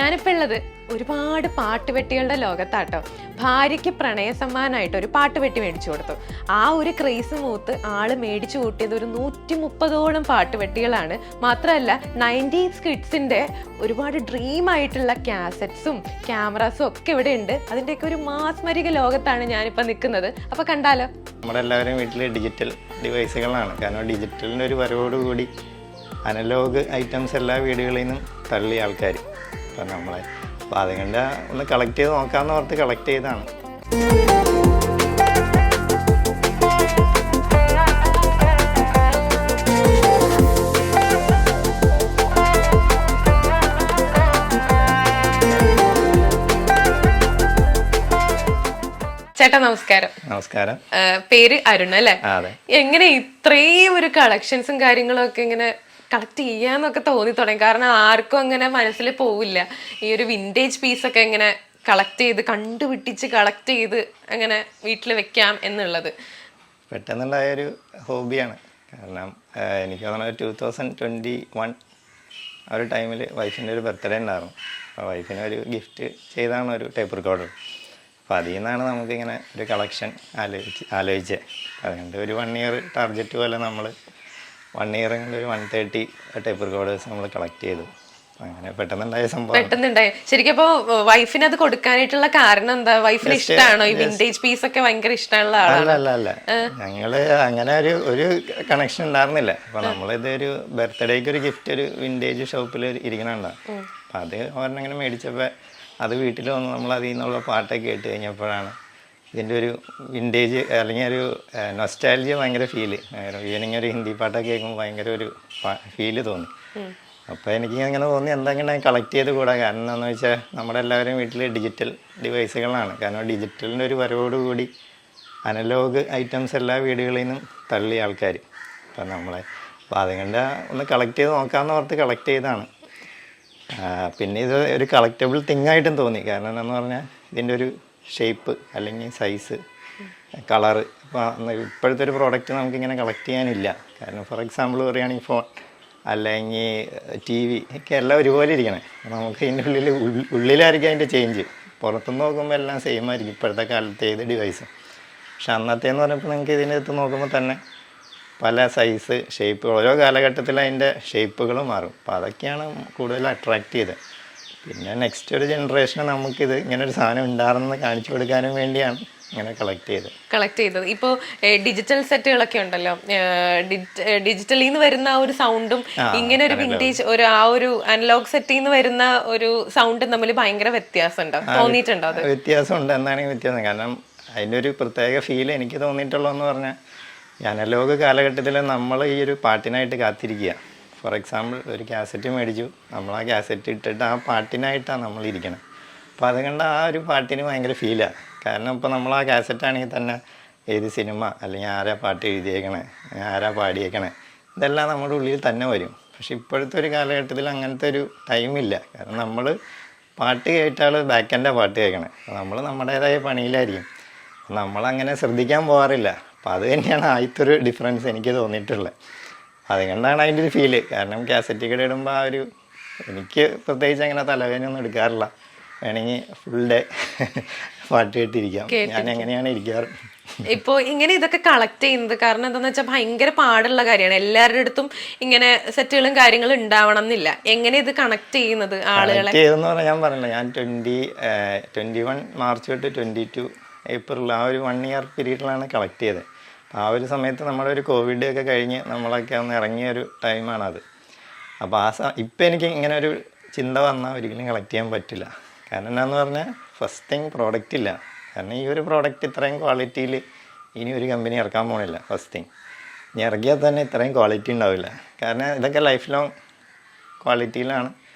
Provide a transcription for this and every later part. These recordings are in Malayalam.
ഞാനിപ്പോൾ ഉള്ളത് ഒരുപാട് പാട്ടുപെട്ടികളുടെ ലോകത്താട്ടോ. ഭാര്യയ്ക്ക് പ്രണയ സമ്മാനമായിട്ട് ഒരു പാട്ടുപെട്ടി മേടിച്ചു കൊടുത്തു. ആ ഒരു ക്രേസ് മൂത്ത് ആള് മേടിച്ചു കൂട്ടിയത് ഒരു 130ഓളം പാട്ടുപെട്ടികളാണ്. മാത്രമല്ല 90s കിഡ്സിന്റെ ഒരുപാട് ഡ്രീം ആയിട്ടുള്ള കാസറ്റ്സും ക്യാമറാസും ഒക്കെ ഇവിടെ ഉണ്ട്. അതിൻ്റെയൊക്കെ ഒരു മാസ്മരിക ലോകത്താണ് ഞാനിപ്പോൾ നിൽക്കുന്നത്. അപ്പൊ കണ്ടാലോ? നമ്മുടെ എല്ലാവരും വീട്ടിൽ ഡിജിറ്റൽ ഡിവൈസുകളാണ്. കാരണം ഡിജിറ്റലിൻ്റെ ഒരു വരവോടുകൂടി അനലോഗ് ഐറ്റംസ് എല്ലാ വീടുകളിൽ നിന്നും തള്ളിയ ആൾക്കാർ. അപ്പം നമ്മളെ അപ്പോൾ അതുകൊണ്ട് ഒന്ന് കളക്ട് ചെയ്ത് നോക്കാമെന്ന് ഓർത്ത് കളക്ട് ചെയ്താണ്. ചേട്ടാ നമസ്കാരം. നമസ്കാരം. പേര് അരുൺ അല്ലേ? അതെ. എങ്ങനെ ഇത്രയും ഒരു കളക്ഷൻസും കാര്യങ്ങളും ഒക്കെ ഇങ്ങനെ കളക്ട് ചെയ്യാന്നൊക്കെ തോന്നി തുടങ്ങി? കാരണം ആർക്കും അങ്ങനെ മനസ്സിൽ പോവില്ല ഈ ഒരു വിന്റേജ് പീസൊക്കെ ഇങ്ങനെ കളക്ട് ചെയ്ത് കണ്ടുപിടിച്ച് കളക്ട് ചെയ്ത് അങ്ങനെ വീട്ടിൽ വെക്കാം എന്നുള്ളത്. പെട്ടെന്നുണ്ടായൊരു ഹോബിയാണ്. കാരണം എനിക്ക് തോന്നുന്നത് 2021 ആ ഒരു ടൈമിൽ വൈഫിൻ്റെ ഒരു ബർത്ത്ഡേ ഉണ്ടായിരുന്നു. അപ്പോൾ വൈഫിന് ഒരു ഗിഫ്റ്റ് ചെയ്താണ് ഒരു ടേപ്പ് റെക്കോർഡർ. അപ്പോൾ അതിൽ നിന്നാണ് നമുക്കിങ്ങനെ ഒരു കളക്ഷൻ ആലോചിച്ചത്. അതുകൊണ്ട് ഒരു 1 ഇയർ ടാർഗറ്റ് പോലെ നമ്മൾ 1 ഇയർ കൊണ്ട് ഒരു 130 ടേപ്പ് റെക്കോർഡേഴ്സ് നമ്മൾ കളക്ട് ചെയ്തു. അങ്ങനെ പെട്ടെന്നുണ്ടായ സംഭവം. പെട്ടെന്നുണ്ടായി. ശരിക്കും അപ്പോൾ വൈഫിന് അത് കൊടുക്കാനായിട്ടുള്ള കാരണം എന്താ? വൈഫിന് ഇഷ്ടമാണോ ഈ വിന്റേജ് പീസ് ഒക്കെ? ഭയങ്കര ഇഷ്ടമുള്ള ആളാണ്? അല്ല ഞങ്ങള് അങ്ങനെ ഒരു കണക്ഷൻ ഉണ്ടായിരുന്നില്ല. അപ്പൊ നമ്മളിത് ഒരു ബർത്ത്ഡേക്ക് ഒരു ഗിഫ്റ്റ് ഒരു വിന്റേജ് ഷോപ്പിൽ ഇരിക്കണുണ്ടാവും. അപ്പം അത് ഒരെണ്ണം ഇങ്ങനെ മേടിച്ചപ്പോൾ അത് വീട്ടിൽ വന്ന് നമ്മൾ അതിൽ നിന്നുള്ള പാട്ടൊക്കെ കേട്ട് കഴിഞ്ഞപ്പോഴാണ് ഇതിൻ്റെ ഒരു വിൻറ്റേജ് അല്ലെങ്കിൽ ഒരു നൊസ്റ്റാൾജിയ ഭയങ്കര ഫീല്. ഈവനിങ് ഒരു ഹിന്ദി പാട്ടൊക്കെ കേൾക്കുമ്പോൾ ഭയങ്കര ഒരു ഫീല് തോന്നി. അപ്പോൾ എനിക്ക് അങ്ങനെ തോന്നി എന്തെങ്കിലും കളക്ട് ചെയ്ത് കൂടാ. കാരണം എന്താണെന്ന് വെച്ചാൽ നമ്മുടെ എല്ലാവരും വീട്ടിൽ ഡിജിറ്റൽ ഡിവൈസുകളാണ്. കാരണം ഡിജിറ്റലിൻ്റെ ഒരു വരവോടുകൂടി അനലോഗ് ഐറ്റംസ് എല്ലാ വീടുകളിൽ നിന്നും തള്ളിയ ആൾക്കാർ. അപ്പം നമ്മളെ അപ്പോൾ അതുകൊണ്ട് ഒന്ന് കളക്ട് ചെയ്ത് നോക്കാമെന്ന് ഓർത്ത് കളക്ട് ചെയ്താണ്. പിന്നെ ഇത് ഒരു കളക്റ്റബിൾ തിങ് ആയിട്ടും തോന്നി. കാരണം എന്താണെന്ന് പറഞ്ഞാൽ ഇതിൻ്റെ ഒരു ഷേപ്പ് അല്ലെങ്കിൽ സൈസ്, കളറ്. അപ്പോൾ ഇപ്പോഴത്തെ ഒരു പ്രോഡക്റ്റ് നമുക്കിങ്ങനെ കളക്ട് ചെയ്യാനില്ല. കാരണം ഫോർ എക്സാമ്പിൾ പറയുകയാണെങ്കിൽ ഫോൺ അല്ലെങ്കിൽ TV ഒക്കെ എല്ലാം ഒരുപോലെ ഇരിക്കണേ. നമുക്ക് ഇതിൻ്റെ ഉള്ളിലായിരിക്കും അതിൻ്റെ ചേഞ്ച്. പുറത്തുനിന്ന് നോക്കുമ്പോൾ എല്ലാം സെയിം ആയിരിക്കും ഇപ്പോഴത്തെ കാലത്തെ ഏത് ഡിവൈസും. പക്ഷെ അന്നത്തേന്ന് പറഞ്ഞപ്പോൾ നിങ്ങൾക്ക് ഇതിനകത്ത് നോക്കുമ്പോൾ തന്നെ പല സൈസ്, ഷേപ്പ്, ഓരോ കാലഘട്ടത്തിൽ അതിൻ്റെ ഷേപ്പുകൾ മാറും. അപ്പോൾ അതൊക്കെയാണ് കൂടുതൽ അട്രാക്റ്റ് ചെയ്തത്. പിന്നെ നെക്സ്റ്റ് ഒരു ജനറേഷന് നമുക്കിത് ഇങ്ങനെ ഒരു സാധനം ഉണ്ടാകുന്നത് കാണിച്ചു കൊടുക്കാനും വേണ്ടിയാണ് ഇങ്ങനെ കളക്ട് ചെയ്തത്. ഇപ്പോൾ ഡിജിറ്റൽ സെറ്റുകളൊക്കെ ഉണ്ടല്ലോ, ഡിജിറ്റലിൽ നിന്ന് വരുന്ന ആ ഒരു സൗണ്ടും ഇങ്ങനെ ഒരു വിന്റേജ് ആ ഒരു അനലോഗ് സെറ്റിൽ നിന്ന് വരുന്ന ഒരു സൗണ്ടും തമ്മിൽ ഭയങ്കര വ്യത്യാസമുണ്ടോ? തോന്നിയിട്ടുണ്ടോ? അത് വ്യത്യാസമുണ്ട്. എന്താണെങ്കിൽ വ്യത്യാസം? കാരണം അതിൻ്റെ ഒരു പ്രത്യേക ഫീൽ എനിക്ക് തോന്നിയിട്ടുള്ളതെന്ന് പറഞ്ഞാൽ അനലോഗ് കാലഘട്ടത്തിൽ നമ്മൾ ഈ ഒരു പാട്ടിനായിട്ട് കാത്തിരിക്കുക. ഫോർ എക്സാമ്പിൾ ഒരു കാസറ്റ് മേടിച്ചു, നമ്മൾ ആ കാസറ്റ് ഇട്ടിട്ട് ആ പാട്ടിനായിട്ടാണ് നമ്മളിരിക്കണം. അപ്പോൾ അതുകൊണ്ട് ആ ഒരു പാട്ടിന് ഭയങ്കര ഫീലാണ്. കാരണം ഇപ്പോൾ നമ്മൾ ആ കാസറ്റാണെങ്കിൽ തന്നെ ഏത് സിനിമ അല്ലെങ്കിൽ ആരാ പാട്ട് എഴുതിയേക്കണേ, ആരാ പാടിയേക്കണേ, ഇതെല്ലാം നമ്മുടെ ഉള്ളിൽ തന്നെ വരും. പക്ഷെ ഇപ്പോഴത്തെ ഒരു കാലഘട്ടത്തിൽ അങ്ങനത്തെ ഒരു ടൈമില്ല. കാരണം നമ്മൾ പാട്ട് കേട്ടാൽ ബാക്കെൻ്റെ പാട്ട് കേൾക്കണേ. നമ്മൾ നമ്മുടേതായ പണിയിലായിരിക്കും. നമ്മളങ്ങനെ ശ്രദ്ധിക്കാൻ പോകാറില്ല. അപ്പോൾ അത് തന്നെയാണ് ആദ്യത്തെ ഒരു ഡിഫറൻസ് എനിക്ക് തോന്നിയിട്ടുള്ളത്. അതുകൊണ്ടാണ് അതിൻ്റെ ഒരു ഫീല്. കാരണം കാസറ്റ് കട ഇടുമ്പോൾ ആ ഒരു എനിക്ക് പ്രത്യേകിച്ച് അങ്ങനെ തലവേദനയൊന്നും എടുക്കാറില്ല. വേണമെങ്കിൽ ഫുൾ ഡേ പാട്ട് കേട്ടിരിക്കാം. ഞാൻ എങ്ങനെയാണ് ഇരിക്കാറ്. ഇപ്പോൾ ഇങ്ങനെ ഇതൊക്കെ കളക്ട് ചെയ്യുന്നത് കാരണം എന്താണെന്ന് വെച്ചാൽ ഭയങ്കര പാടുള്ള കാര്യമാണ്. എല്ലാവരുടെ അടുത്തും ഇങ്ങനെ സെറ്റുകളും കാര്യങ്ങളും ഉണ്ടാവണം എന്നില്ല. എങ്ങനെ ഇത് കണക്ട് ചെയ്യുന്നത് ആളുകളെ? ചെയ്തെന്ന് പറഞ്ഞാൽ ഞാൻ പറഞ്ഞില്ല, ഞാൻ 21 മാർച്ച് തൊട്ട് 22 ഏപ്രിൽ ആ ഒരു 1 ഇയർ പീരീഡിലാണ് കളക്ട് ചെയ്തത്. ആ ഒരു സമയത്ത് നമ്മുടെ ഒരു കോവിഡ് ഒക്കെ കഴിഞ്ഞ് നമ്മളൊക്കെ ഒന്ന് ഇറങ്ങിയ ഒരു ടൈമാണത്. അപ്പോൾ ഇപ്പം എനിക്ക് ഇങ്ങനെ ഒരു ചിന്ത വന്നാൽ ഒരിക്കലും കളക്ട് ചെയ്യാൻ പറ്റില്ല. കാരണം എന്താണെന്ന് പറഞ്ഞാൽ ഫസ്റ്റ് തിങ് പ്രോഡക്റ്റ് ഇല്ല. കാരണം ഈ ഒരു പ്രോഡക്റ്റ് ഇത്രയും ക്വാളിറ്റിയിൽ ഇനി ഒരു കമ്പനി ഇറക്കാൻ പോകണില്ല. ഫസ്റ്റ് തിങ് ഇനി ഇറക്കിയാൽ തന്നെ ഇത്രയും ക്വാളിറ്റി ഉണ്ടാവില്ല. കാരണം ഇതൊക്കെ ലൈഫ് ലോങ് ക്വാളിറ്റിയിലാണ്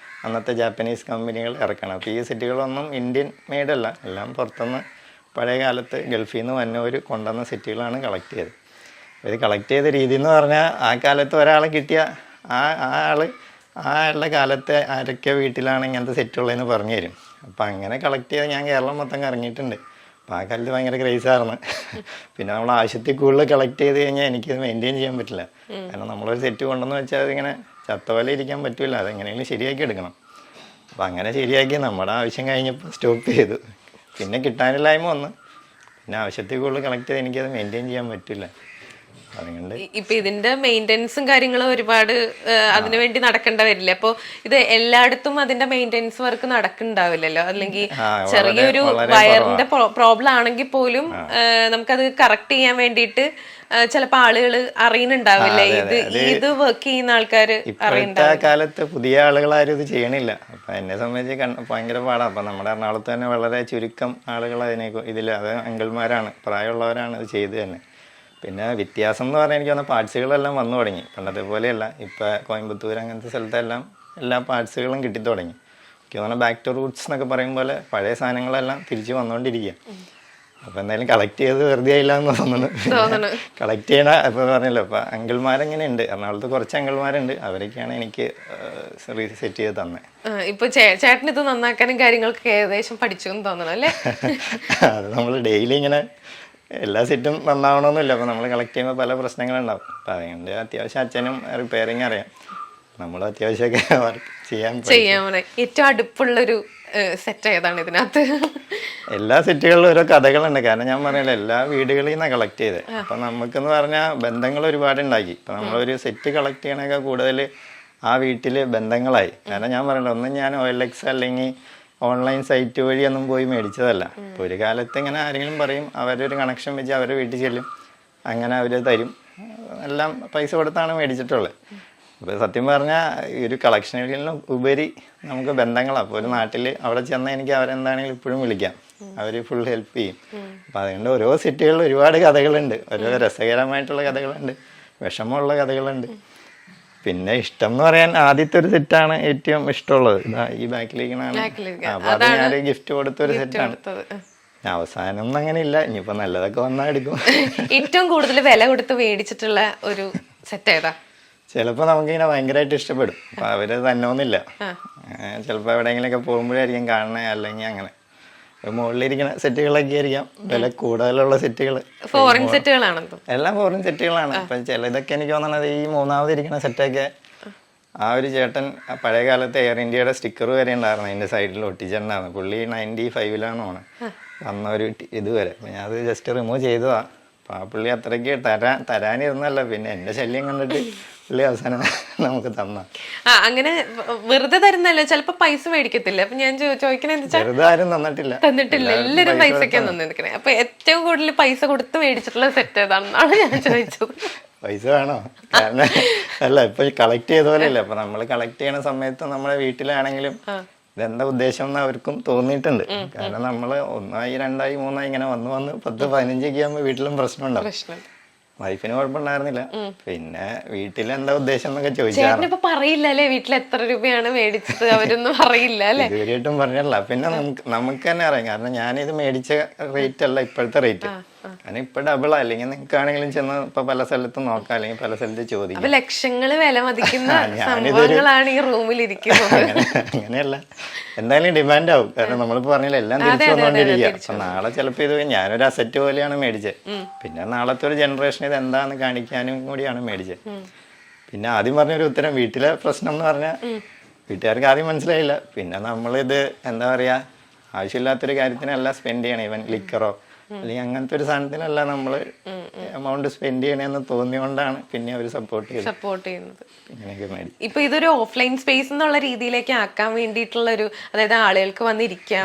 അന്നത്തെ ജാപ്പനീസ് കമ്പനികൾ ഇറക്കണം. അപ്പോൾ ഈ സെറ്റുകളൊന്നും ഇന്ത്യൻ മെയ്ഡല്ല, എല്ലാം പുറത്തുനിന്ന് പഴയ കാലത്ത് ഗൾഫിൽ നിന്ന് വന്നവർ കൊണ്ടുവന്ന സെറ്റുകളാണ് കളക്ട് ചെയ്തത്. ഇത് കളക്ട് ചെയ്ത രീതി എന്ന് പറഞ്ഞാൽ ആ കാലത്ത് ഒരാളെ കിട്ടിയ ആളുടെ കാലത്തെ ആരൊക്കെ വീട്ടിലാണ് ഇങ്ങനത്തെ സെറ്റുള്ളതെന്ന് പറഞ്ഞു തരും. അപ്പോൾ അങ്ങനെ കളക്ട് ചെയ്ത് ഞാൻ കേരളം മൊത്തം കറങ്ങിയിട്ടുണ്ട്. അപ്പോൾ ആ കാലത്ത് ഭയങ്കര ക്രേസായിരുന്നു. പിന്നെ നമ്മൾ ആവശ്യത്തിൽ കൂടുതൽ കളക്ട് ചെയ്ത് കഴിഞ്ഞാൽ എനിക്കത് മെയിൻറ്റെയിൻ ചെയ്യാൻ പറ്റില്ല. കാരണം നമ്മളൊരു സെറ്റ് കൊണ്ടെന്ന് വെച്ചാൽ അതിങ്ങനെ ചത്ത പോലെ ഇരിക്കാൻ പറ്റില്ല. അതെങ്ങനെയെങ്കിലും ശരിയാക്കി എടുക്കണം. അപ്പം അങ്ങനെ ശരിയാക്കി നമ്മുടെ ആവശ്യം കഴിഞ്ഞപ്പോൾ സ്റ്റോപ്പ് ചെയ്തു. പിന്നെ കിട്ടാനില്ലായ്മ വന്നു. പിന്നെ ആവശ്യത്തിൽ കൂടുതൽ കളക്ട് ചെയ്ത് എനിക്കത് മെയിൻറ്റെയിൻ ചെയ്യാൻ പറ്റില്ല. അതുകൊണ്ട് ഇപ്പൊ ഇതിന്റെ മെയിൻ്റെനൻസും കാര്യങ്ങളും ഒരുപാട് അതിനു വേണ്ടി നടക്കേണ്ട വരില്ല. അപ്പൊ ഇത് എല്ലായിടത്തും അതിന്റെ മെയിൻ്റെനൻസ് വർക്ക് നടക്കുന്നുണ്ടാവില്ലല്ലോ. അല്ലെങ്കിൽ ചെറിയൊരു വയറിന്റെ പ്രോബ്ലം ആണെങ്കിൽ പോലും നമുക്കത് കറക്റ്റ് ചെയ്യാൻ വേണ്ടിയിട്ട് ചിലപ്പോ ആളുകൾ അറിയുന്നുണ്ടാവില്ല. ഇത് വർക്ക് ചെയ്യുന്ന ആൾക്കാര് ഇപ്പോഴത്തെ കാലത്ത് പുതിയ ആളുകളാരും ഇത് ചെയ്യണില്ല. അപ്പൊ എന്നെ സംബന്ധിച്ച് ഭയങ്കര പാടാണ്. അപ്പൊ നമ്മുടെ എറണാകുളത്ത് തന്നെ വളരെ ചുരുക്കം ആളുകൾ ഇതിൽ അത് അങ്കിൾമാരാണ്, പ്രായമുള്ളവരാണ് ഇത് ചെയ്ത് തന്നെ. പിന്നെ വ്യത്യാസം എന്ന് പറഞ്ഞാൽ എനിക്ക് തോന്നുന്ന പാർട്സുകളെല്ലാം വന്നു തുടങ്ങി. പണ്ടത്തെ പോലെയല്ല. ഇപ്പം കോയമ്പത്തൂർ അങ്ങനത്തെ സ്ഥലത്തെല്ലാം എല്ലാ പാർട്സുകളും കിട്ടി തുടങ്ങി. എനിക്ക് തോന്നുന്നു ബാക്ക് ടു റൂട്ട്സ് എന്നൊക്കെ പറയും പോലെ പഴയ സാധനങ്ങളെല്ലാം തിരിച്ച് വന്നുകൊണ്ടിരിക്കുക. അപ്പം എന്തായാലും കളക്ട് ചെയ്ത് വെറുതെ ആയില്ല എന്ന് തോന്നുന്നു. കളക്ട് ചെയ്യണ ഇപ്പം പറഞ്ഞല്ലോ, ഇപ്പം അങ്കിൾമാരെങ്ങനെ ഉണ്ട്, എറണാകുളത്ത് കുറച്ച് അങ്കിൾമാരുണ്ട്, അവരൊക്കെയാണ് എനിക്ക് സെറ്റ് ചെയ്ത് തന്നെ. ഇപ്പൊ ചേട്ടൻ ഇത് നന്നാക്കാനും കാര്യങ്ങളൊക്കെ ഏകദേശം പഠിച്ചു എന്ന് തോന്നണം അല്ലേ? അത് നമ്മൾ ഡെയിലി ഇങ്ങനെ എല്ലാ സെറ്റും നന്നാവണമെന്നില്ല. അപ്പോൾ നമ്മൾ കളക്ട് ചെയ്യുമ്പോൾ പല പ്രശ്നങ്ങളുണ്ടാവും. അപ്പോൾ അതുകൊണ്ട് അത്യാവശ്യം അച്ഛനും റിപ്പയറിങ് അറിയാം. നമ്മൾ അത്യാവശ്യമൊക്കെ വർക്ക് ചെയ്യാൻ ഏറ്റവും അടുപ്പുള്ളൊരു സെറ്റ് ഏതാണ് ഇതിനകത്ത്? എല്ലാ സെറ്റുകളിലും ഓരോ കഥകളുണ്ട്. കാരണം ഞാൻ പറഞ്ഞില്ല, എല്ലാ വീടുകളിൽ നിന്നാണ് കളക്ട് ചെയ്തത്. അപ്പം നമുക്കെന്ന് പറഞ്ഞാൽ ബന്ധങ്ങൾ ഒരുപാട് ഉണ്ടാക്കി. ഇപ്പം നമ്മളൊരു സെറ്റ് കളക്ട് ചെയ്യണൊക്കെ കൂടുതൽ ആ വീട്ടിൽ ബന്ധങ്ങളായി. കാരണം ഞാൻ പറഞ്ഞില്ല, ഒന്നും ഞാൻ OLX അല്ലെങ്കിൽ ഓൺലൈൻ സൈറ്റ് വഴിയൊന്നും പോയി മേടിച്ചതല്ല. ഇപ്പോൾ ഒരു കാലത്ത് ഇങ്ങനെ ആരെങ്കിലും പറയും, അവരൊരു കണക്ഷൻ വെച്ച് അവരെ വീട്ടിൽ ചെല്ലും, അങ്ങനെ അവർ തരും, എല്ലാം പൈസ കൊടുത്താണ് മേടിച്ചിട്ടുള്ളത്. അപ്പോൾ സത്യം പറഞ്ഞാൽ ഈ ഒരു കളക്ഷനുകളിലും ഉപരി നമുക്ക് ബന്ധങ്ങളാണ്. അപ്പോൾ ഒരു നാട്ടിൽ അവിടെ ചെന്നാൽ എനിക്ക് അവരെന്താണെങ്കിലും ഇപ്പോഴും വിളിക്കാം, അവർ ഫുൾ ഹെൽപ്പ് ചെയ്യും. അപ്പോൾ അതുകൊണ്ട് ഓരോ സെറ്റുകളിലും ഒരുപാട് കഥകളുണ്ട്. ഓരോ രസകരമായിട്ടുള്ള കഥകളുണ്ട്, വിഷമമുള്ള കഥകളുണ്ട്. പിന്നെ ഇഷ്ടം എന്ന് പറയാൻ ആദ്യത്തെ ഒരു സെറ്റാണ് ഏറ്റവും ഇഷ്ടമുള്ളത്. ഈ ബാക്കിലേക്കാണ്. അപ്പൊ അത് ഞാൻ ഗിഫ്റ്റ് കൊടുത്തൊരു സെറ്റാണ്. അവസാനം ഒന്നും അങ്ങനെ ഇല്ല, ഇനിയിപ്പോ നല്ലതൊക്കെ വന്നാൽ എടുക്കും. ഏറ്റവും കൂടുതൽ വില കൊടുത്ത് മേടിച്ചിട്ടുള്ള ഒരു സെറ്റ് ഏതാ? ചിലപ്പോ നമുക്കിങ്ങനെ ഭയങ്കരമായിട്ട് ഇഷ്ടപ്പെടും. അപ്പൊ അവര് തന്നോന്നില്ല. ചിലപ്പോ എവിടെയെങ്കിലൊക്കെ പോകുമ്പോഴായിരിക്കും കാണണേ, അല്ലെങ്കിൽ അങ്ങനെ മുകളിലിരിക്കുന്ന സെറ്റുകളൊക്കെ ആയിരിക്കാം വില കൂടുതലുള്ള സെറ്റുകൾ. ഫോറിൻ സെറ്റുകളാണോ? എല്ലാം ഫോറിൻ സെറ്റുകളാണ്. അപ്പൊ ചിലതൊക്കെ എനിക്ക് തോന്നുന്നത് ഈ മൂന്നാമതിരിക്കുന്ന സെറ്റൊക്കെ ആ ഒരു ചേട്ടൻ പഴയ കാലത്ത് എയർ ഇന്ത്യയുടെ സ്റ്റിക്കർ വരെ ഉണ്ടായിരുന്നു അതിന്റെ സൈഡിൽ ഒട്ടിച്ചിട്ടുണ്ടായിരുന്നു. പുള്ളി 95-ലാണ് വന്ന ഒരു ഇതുവരെ. ഞാൻ അത് ജസ്റ്റ് റിമൂവ് ചെയ്തതാ. അപ്പൊ ആ പുള്ളി അത്രയ്ക്ക് തരാനിരുന്നല്ല, പിന്നെ എന്റെ ശല്യം കണ്ടിട്ട് പുള്ളി അവസാനം നമുക്ക് തന്ന. അങ്ങനെ വെറുതെ തരുന്നല്ലോ, ചിലപ്പോ പൈസ മേടിക്കത്തില്ല. അപ്പൊ ഞാൻ ചോദിക്കണ വെറുതെ ആരും തന്നിട്ടില്ല. എല്ലാരും പൈസക്കാണ് തന്നിരിക്കണേ. അപ്പൊ ഏറ്റവും കൂടുതൽ പൈസ കൊടുത്ത് മേടിച്ചിട്ടുള്ള സെറ്റ് ഏതാണെന്നാണ് ഞാൻ ചോദിച്ചത്. പൈസ വേണോ? കാരണം അല്ല, ഇപ്പൊ കളക്ട് ചെയ്ത പോലെ അല്ല. അപ്പൊ നമ്മൾ കളക്ട് ചെയ്യണ സമയത്ത് നമ്മുടെ വീട്ടിലാണെങ്കിലും ഇതെന്താ ഉദ്ദേശം എന്ന് അവർക്കും തോന്നിയിട്ടുണ്ട്. കാരണം നമ്മള് 1, 2, 3 ഇങ്ങനെ വന്ന് 10, 15 ഒക്കെ ആകുമ്പോ വീട്ടിലും പ്രശ്നം ഉണ്ടാവും. വൈഫിന് കുഴപ്പമുണ്ടായിരുന്നില്ല. പിന്നെ വീട്ടിലെന്താ ഉദ്ദേശം എന്നൊക്കെ ചോദിച്ചാൽ പറയില്ലല്ലേ വീട്ടിൽ എത്ര രൂപയാണ് മേടിച്ചത്, അവരൊന്നും പറയില്ല അല്ലേ? ഇതുവരെയായിട്ടും പറഞ്ഞല്ല. പിന്നെ നമുക്ക് തന്നെ അറിയാം. കാരണം ഞാനിത് മേടിച്ച റേറ്റ് അല്ല ഇപ്പോഴത്തെ റേറ്റ്. കാരണം ഇപ്പൊ ഡബിളാ. അല്ലെങ്കിൽ നിങ്ങൾക്കാണെങ്കിലും ചെന്ന് ഇപ്പൊ പല സ്ഥലത്തും നോക്കാം, അല്ലെങ്കിൽ പല സ്ഥലത്ത് ചോദിക്കാം. ലക്ഷങ്ങള് വില മതിക്കുന്ന സംഭവങ്ങളാണ് ഈ റൂമിൽ ഇരിക്കുന്നത്. അങ്ങനെയല്ല, എന്തായാലും ഡിമാൻഡ് ആവും. കാരണം നമ്മളിപ്പോ പറഞ്ഞില്ല, എല്ലാം തിരിച്ചു വന്നോണ്ടിരിക്കുക. അപ്പൊ നാളെ ചിലപ്പോ ഇത് ഞാനൊരു അസറ്റ് പോലെയാണ് മേടിച്ചത്. പിന്നെ നാളത്തെ ഒരു ജനറേഷൻ ഇത് എന്താന്ന് കാണിക്കാനും കൂടിയാണ് മേടിച്ചത്. പിന്നെ ആദ്യം പറഞ്ഞൊരു ഉത്തരം, വീട്ടിലെ പ്രശ്നം എന്ന് പറഞ്ഞാൽ വീട്ടുകാർക്ക് ആദ്യം മനസ്സിലായില്ല. പിന്നെ നമ്മളിത് എന്താ പറയാ, ആവശ്യമില്ലാത്തൊരു കാര്യത്തിനല്ല സ്പെൻഡ് ചെയ്യണം. ഈവൻ ലിക്കറോ അല്ലെങ്കിൽ അങ്ങനത്തെ ഒരു സാധനത്തിനല്ല നമ്മൾ എമൗണ്ട് സ്പെൻഡ് ചെയ്യണമെന്ന് തോന്നിയോണ്ടാണ് പിന്നെ അവർ സപ്പോർട്ട് ചെയ്യുന്നത്. ഇപ്പൊ ഇതൊരു ഓഫ്ലൈൻ സ്പേസ് എന്നുള്ള രീതിയിലേക്ക് ആക്കാൻ വേണ്ടിയിട്ടുള്ള ഒരു, അതായത് ആളുകൾക്ക് വന്നിരിക്കാം.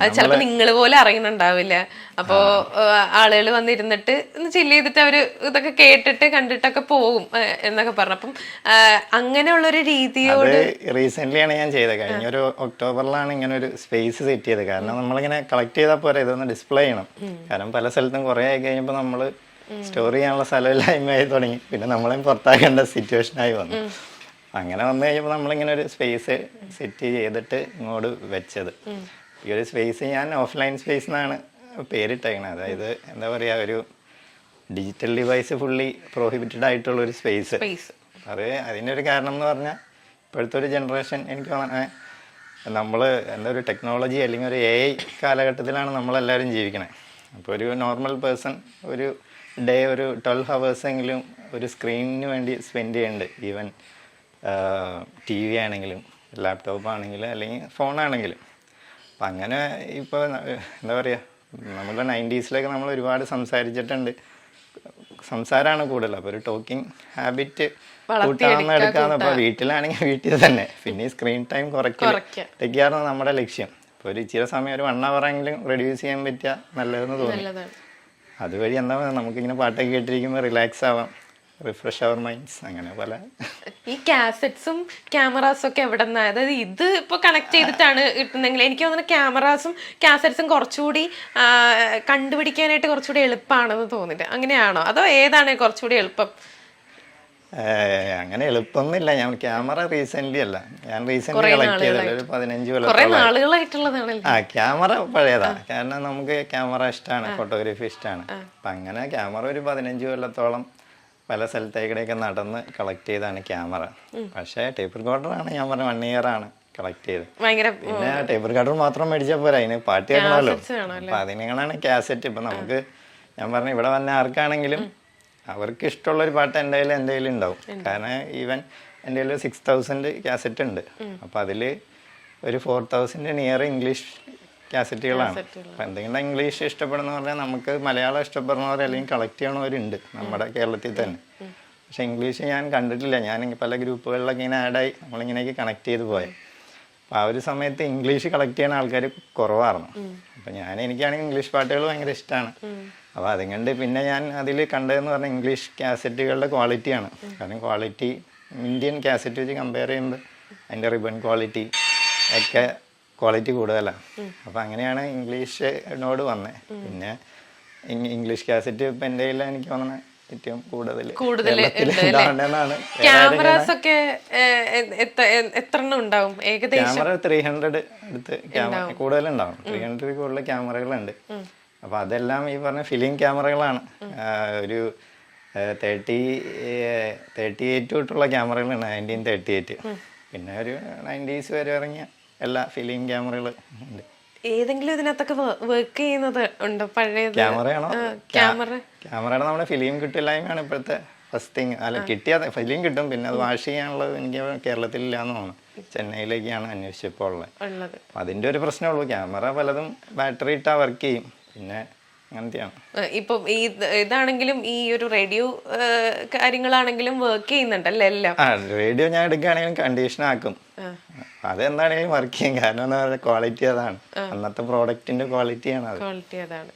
അത് ചിലപ്പോ നിങ്ങൾ പോലെ അറിയുന്നുണ്ടാവില്ല. അപ്പോ ആളുകൾ വന്നിരുന്നിട്ട് ചില്ല് ചെയ്തിട്ട് അവര് ഇതൊക്കെ കേട്ടിട്ട് കണ്ടിട്ടൊക്കെ പോകും എന്നൊക്കെ പറഞ്ഞു. അപ്പം അങ്ങനെയുള്ളൊരു രീതിയോട് റീസെന്റ് ഞാൻ ചെയ്തത്. കഴിഞ്ഞ ഒരു ഒക്ടോബറിലാണ് ഇങ്ങനെ ഒരു സ്പേസ് സെറ്റ് ചെയ്തത്. കാരണം നമ്മളിങ്ങനെ കളക്ട് ചെയ്താൽ പോരാ, ഇതൊന്ന് ഡിസ്പ്ലേ ചെയ്യണം. കാരണം പല സ്ഥലത്തും കുറെ ആയി കഴിയുമ്പോൾ നമ്മള് സ്റ്റോർ ചെയ്യാനുള്ള സ്ഥലമില്ലായ്മയായി തുടങ്ങി. പിന്നെ നമ്മളെയും പുറത്താക്കേണ്ട സിറ്റുവേഷനായി വന്നു. അങ്ങനെ വന്നു കഴിഞ്ഞപ്പോൾ നമ്മളിങ്ങനെ ഒരു സ്പേസ് സെറ്റ് ചെയ്തിട്ട് ഇങ്ങോട്ട് വെച്ചത്. ഈ ഒരു സ്പേസ് ഞാൻ ഓഫ്ലൈൻ സ്പേസ് എന്നാണ് പേരിട്ടേക്കണത്. അതായത് എന്താ പറയാ, ഒരു ഡിജിറ്റൽ ഡിവൈസ് ഫുള്ളി പ്രോഹിബിറ്റഡ് ആയിട്ടുള്ള ഒരു സ്പേസ്. അതിൻ്റെ ഒരു കാരണം എന്ന് പറഞ്ഞാൽ ഇപ്പോഴത്തെ ഒരു ജനറേഷൻ എനിക്ക് നമ്മൾ എന്താ ഒരു ടെക്നോളജി അല്ലെങ്കിൽ ഒരു AI കാലഘട്ടത്തിലാണ് നമ്മളെല്ലാവരും ജീവിക്കണത്. അപ്പോൾ ഒരു നോർമൽ പേഴ്സൺ ഒരു ഡേ ഒരു 12 hours ഒരു സ്ക്രീനിന് വേണ്ടി സ്പെൻഡ് ചെയ്യുന്നുണ്ട്. ഈവൻ TV ആണെങ്കിലും ലാപ്ടോപ്പ് ആണെങ്കിലും അല്ലെങ്കിൽ ഫോണാണെങ്കിലും. അപ്പം അങ്ങനെ ഇപ്പോൾ എന്താ പറയുക, നമ്മുടെ 90s നമ്മൾ ഒരുപാട് സംസാരിച്ചിട്ടുണ്ട്. സംസാരമാണ് കൂടുതൽ. അപ്പോൾ ഒരു ടോക്കിംഗ് ഹാബിറ്റ് കൂട്ടാമെന്ന് എടുക്കാമെന്ന്. അപ്പോൾ വീട്ടിലാണെങ്കിൽ വീട്ടിൽ തന്നെ. പിന്നെ ഈ സ്ക്രീൻ ടൈം കുറയ്ക്കാറുണ്ട് നമ്മുടെ ലക്ഷ്യം. ഇപ്പോൾ ഒരു ഇച്ചിരി സമയം ഒരു 1 hour എങ്കിലും റെഡ്യൂസ് ചെയ്യാൻ പറ്റിയാൽ നല്ലതെന്ന് തോന്നി. അതുവഴി എന്താ നമുക്കിങ്ങനെ പാട്ടൊക്കെ കേട്ടിരിക്കുമ്പോൾ റിലാക്സ് ആവാം, റിഫ്രഷ് അവർ മൈൻഡ്സ്, അങ്ങനെ പല. ഈ കാസറ്റ്സും ക്യാമറാസും ഒക്കെ എവിടെ നിന്നാ? അതായത് ഇത് ഇപ്പൊ കണക്ട് ചെയ്തിട്ടാണ് കിട്ടുന്നെങ്കിൽ എനിക്ക് തോന്നുന്നു ക്യാമറാസും കാസറ്റ്സും കുറച്ചുകൂടി കണ്ടുപിടിക്കാനായിട്ട് കുറച്ചുകൂടി എളുപ്പമാണെന്ന് തോന്നിട്ട്. അങ്ങനെയാണോ, അതോ ഏതാണ് കുറച്ചുകൂടി എളുപ്പം? അങ്ങനെ എളുപ്പമൊന്നുമില്ല. ഞാൻ ക്യാമറ റീസെന്റ് അല്ല, ഞാൻ റീസെന്റ് കളക്ട് ചെയ്തത് ഒരു 15 കൊല്ലം. ക്യാമറ പഴയതാ, കാരണം നമുക്ക് ക്യാമറ ഇഷ്ടമാണ്, ഫോട്ടോഗ്രാഫി ഇഷ്ടമാണ്. അപ്പം അങ്ങനെ ക്യാമറ ഒരു 15 കൊല്ലത്തോളം പല സ്ഥലത്തേക്കിടെയൊക്കെ നടന്ന് കളക്ട് ചെയ്താണ് ക്യാമറ. പക്ഷേ ടേപ്പ് റെക്കോർഡറാണ് ഞാൻ പറഞ്ഞ 1 year ആണ് കളക്ട് ചെയ്തത്. പിന്നെ ടേപ്പ് റെക്കോർഡർ മാത്രം മേടിച്ചാൽ പോരാ, അതിന് പാട്ട് കേൾക്കണമല്ലോ. അപ്പം അതിനാണ് കാസറ്റ്. ഇപ്പം നമുക്ക് ഞാൻ പറഞ്ഞ ഇവിടെ വന്ന ആർക്കാണെങ്കിലും അവർക്ക് ഇഷ്ടമുള്ളൊരു പാട്ട് എൻ്റെ കയ്യിൽ ഉണ്ടാവും. കാരണം ഈവൻ എൻ്റെ കയ്യിൽ 6000 കാസറ്റ് ഉണ്ട്. അപ്പം അതിൽ ഒരു 4000 നിയർ ഇംഗ്ലീഷ് കാസറ്റുകളാണ്. അപ്പം എന്തെങ്കിലും ഇംഗ്ലീഷ് ഇഷ്ടപ്പെടുന്ന പറഞ്ഞാൽ നമുക്ക് മലയാളം ഇഷ്ടപ്പെടുന്നവർ അല്ലെങ്കിൽ കളക്ട് ചെയ്യണവരുണ്ട് നമ്മുടെ കേരളത്തിൽ തന്നെ. പക്ഷേ ഇംഗ്ലീഷ് ഞാൻ കണ്ടിട്ടില്ല. ഞാൻ പല ഗ്രൂപ്പുകളിലൊക്കെ ഇങ്ങനെ ആഡായി നമ്മളിങ്ങനെയൊക്കെ കണക്ട് ചെയ്ത് പോയത്. അപ്പോൾ ആ ഒരു സമയത്ത് ഇംഗ്ലീഷ് കളക്ട് ചെയ്യുന്ന ആൾക്കാർ കുറവായിരുന്നു. അപ്പം എനിക്കാണെങ്കിൽ ഇംഗ്ലീഷ് പാട്ടുകൾ ഭയങ്കര ഇഷ്ടമാണ്. അപ്പോൾ അതുകൊണ്ട് പിന്നെ ഞാൻ അതിൽ കണ്ടതെന്ന് പറഞ്ഞാൽ ഇംഗ്ലീഷ് കാസറ്റുകളുടെ ക്വാളിറ്റിയാണ്. കാരണം ക്വാളിറ്റി ഇന്ത്യൻ കാസറ്റ് വെച്ച് കമ്പയർ ചെയ്യുമ്പോൾ അതിൻ്റെ റിബൺ ക്വാളിറ്റി ഒക്കെ ക്വാളിറ്റി കൂടുതലാണ്. അപ്പം അങ്ങനെയാണ് ഇംഗ്ലീഷിനോട് വന്നത്. പിന്നെ ഇംഗ്ലീഷ് കാസറ്റ് ഇപ്പം എൻ്റെ കയ്യിൽ എനിക്ക് തോന്നുന്നത് ഏറ്റവും കൂടുതൽ ക്യാമറാസ് ഒക്കെ എത്ര ഉണ്ടാവും ഏകദേശം? ക്യാമറ 300 അടുത്ത് കൂടുതലുണ്ടാവും. 300 കൂടുതൽ ക്യാമറകളുണ്ട്. അപ്പോൾ അതെല്ലാം ഈ പറഞ്ഞ ഫിലിം ക്യാമറകളാണ്. ഒരു 38 തൊട്ടുള്ള ക്യാമറകളുണ്ട്, 1938. പിന്നെ ഒരു 90s വരെ ഇറങ്ങിയ എല്ലാ ഫിലിം ക്യാമറകൾ ഉണ്ട്. ഏതെങ്കിലും ഇതിനകത്തൊക്കെ വർക്ക് ചെയ്യുന്നത് ഉണ്ടോ? പഴയ ക്യാമറയാണോ? ക്യാമറയുടെ നമ്മുടെ ഫിലിം കിട്ടില്ലായ്മയാണ് ഇപ്പോഴത്തെ ഫസ്റ്റ് തിങ്. അല്ല, കിട്ടിയാൽ ഫിലിം കിട്ടും, പിന്നെ അത് വാഷ് ചെയ്യാനുള്ളത് എനിക്ക് കേരളത്തിലില്ലാന്ന് തോന്നുന്നു. ചെന്നൈയിലേക്കാണ് അന്വേഷിച്ചപ്പോൾ ഉള്ളത്. അതിൻ്റെ ഒരു പ്രശ്നമുള്ളൂ. ക്യാമറ പലതും ബാറ്ററി ഇട്ടാൽ വർക്ക് ചെയ്യും, പിന്നെ അങ്ങനത്തെയാണ്. ഇപ്പൊ ഇതാണെങ്കിലും ഈ ഒരു റേഡിയോ കാര്യങ്ങളാണെങ്കിലും വർക്ക് ചെയ്യുന്നുണ്ടല്ലോ എല്ലാം. റേഡിയോ ഞാൻ എടുക്കുകയാണെങ്കിലും കണ്ടീഷൻ ആക്കും. അതെന്താണെങ്കിലും വർക്ക് ചെയ്യും. കാരണം എന്താ പറയുക, ക്വാളിറ്റി അതാണ്. അന്നത്തെ പ്രോഡക്റ്റിന്റെ ക്വാളിറ്റിയാണ് അത്. ക്വാളിറ്റി അതാണ്.